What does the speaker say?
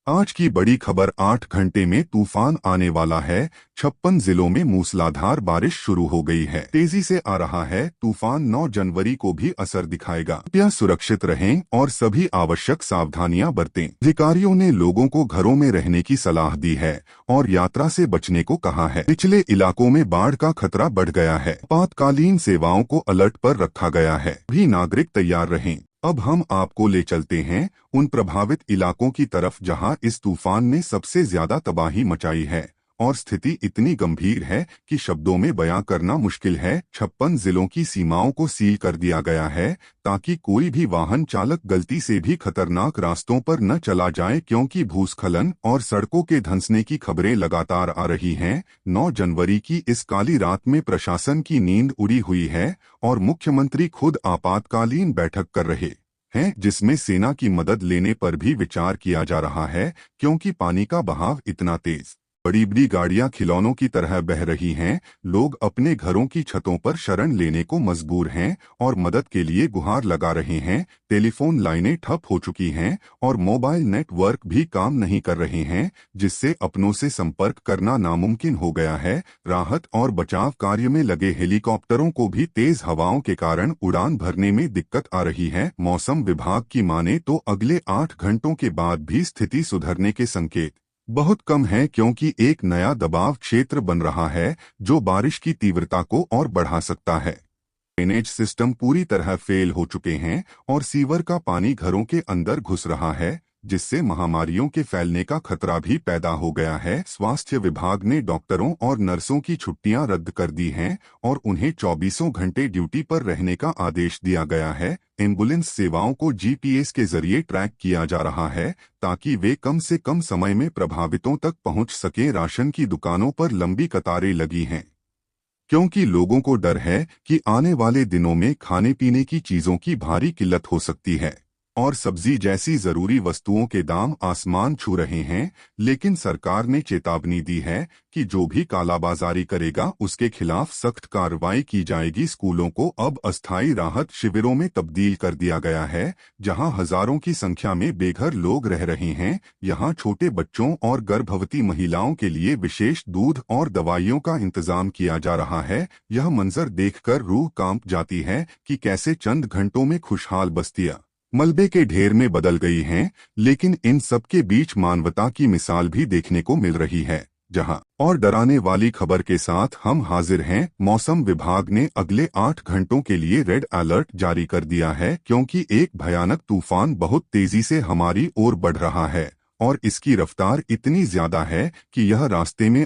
आज की बड़ी खबर 8 घंटे में तूफान आने वाला है। 56 जिलों में मूसलाधार बारिश शुरू हो गई है। तेजी से आ रहा है तूफान 9 जनवरी को भी असर दिखाएगा। कृपया सुरक्षित रहें और सभी आवश्यक सावधानियां बरतें। अधिकारियों ने लोगों को घरों में रहने की सलाह दी है और यात्रा से बचने को कहा है। निचले इलाकों में बाढ़ का खतरा बढ़ गया है। आपातकालीन सेवाओं को अलर्ट पर रखा गया है। भी नागरिक तैयार रहें। अब हम आपको ले चलते हैं उन प्रभावित इलाकों की तरफ जहां इस तूफान ने सबसे ज्यादा तबाही मचाई है और स्थिति इतनी गंभीर है कि शब्दों में बयां करना मुश्किल है। 56 जिलों की सीमाओं को सील कर दिया गया है ताकि कोई भी वाहन चालक गलती से भी खतरनाक रास्तों पर न चला जाए, क्योंकि भूस्खलन और सड़कों के धंसने की खबरें लगातार आ रही हैं। 9 जनवरी की इस काली रात में प्रशासन की नींद उड़ी हुई है और मुख्यमंत्री खुद आपातकालीन बैठक कर रहे हैं, जिसमें सेना की मदद लेने पर भी विचार किया जा रहा है, क्योंकि पानी का बहाव इतना तेज। बड़ी बड़ी गाड़ियां खिलौनों की तरह बह रही हैं। लोग अपने घरों की छतों पर शरण लेने को मजबूर हैं और मदद के लिए गुहार लगा रहे हैं। टेलीफोन लाइनें ठप हो चुकी हैं और मोबाइल नेटवर्क भी काम नहीं कर रहे हैं, जिससे अपनों से संपर्क करना नामुमकिन हो गया है। राहत और बचाव कार्य में लगे हेलीकॉप्टरों को भी तेज हवाओं के कारण उड़ान भरने में दिक्कत आ रही है। मौसम विभाग की माने तो अगले 8 घंटों के बाद भी स्थिति सुधरने के संकेत बहुत कम है, क्योंकि एक नया दबाव क्षेत्र बन रहा है जो बारिश की तीव्रता को और बढ़ा सकता है। ड्रेनेज सिस्टम पूरी तरह फेल हो चुके हैं और सीवर का पानी घरों के अंदर घुस रहा है, जिससे महामारियों के फैलने का खतरा भी पैदा हो गया है। स्वास्थ्य विभाग ने डॉक्टरों और नर्सों की छुट्टियां रद्द कर दी हैं और उन्हें 24 घंटे ड्यूटी पर रहने का आदेश दिया गया है। एम्बुलेंस सेवाओं को जीपीएस के जरिए ट्रैक किया जा रहा है ताकि वे कम से कम समय में प्रभावितों तक पहुंच सकें। राशन की दुकानों पर लंबी कतारें लगी हैं, क्योंकि लोगों को डर है कि आने वाले दिनों में खाने पीने की चीजों की भारी किल्लत हो सकती है और सब्जी जैसी जरूरी वस्तुओं के दाम आसमान छू रहे हैं। लेकिन सरकार ने चेतावनी दी है कि जो भी कालाबाजारी करेगा उसके खिलाफ सख्त कार्रवाई की जाएगी। स्कूलों को अब अस्थायी राहत शिविरों में तब्दील कर दिया गया है, जहां हजारों की संख्या में बेघर लोग रह रहे हैं। यहां छोटे बच्चों और गर्भवती महिलाओं के लिए विशेष दूध और दवाइयों का इंतजाम किया जा रहा है। यह मंजर देखकर रूह कांप जाती है कि कैसे चंद घंटों में खुशहाल बस्तियां मलबे के ढेर में बदल गई हैं। लेकिन इन सब के बीच मानवता की मिसाल भी देखने को मिल रही है। जहां और डराने वाली खबर के साथ हम हाजिर हैं। मौसम विभाग ने अगले 8 घंटों के लिए रेड अलर्ट जारी कर दिया है, क्योंकि एक भयानक तूफान बहुत तेजी से हमारी ओर बढ़ रहा है और इसकी रफ्तार इतनी ज्यादा है कि यह रास्ते में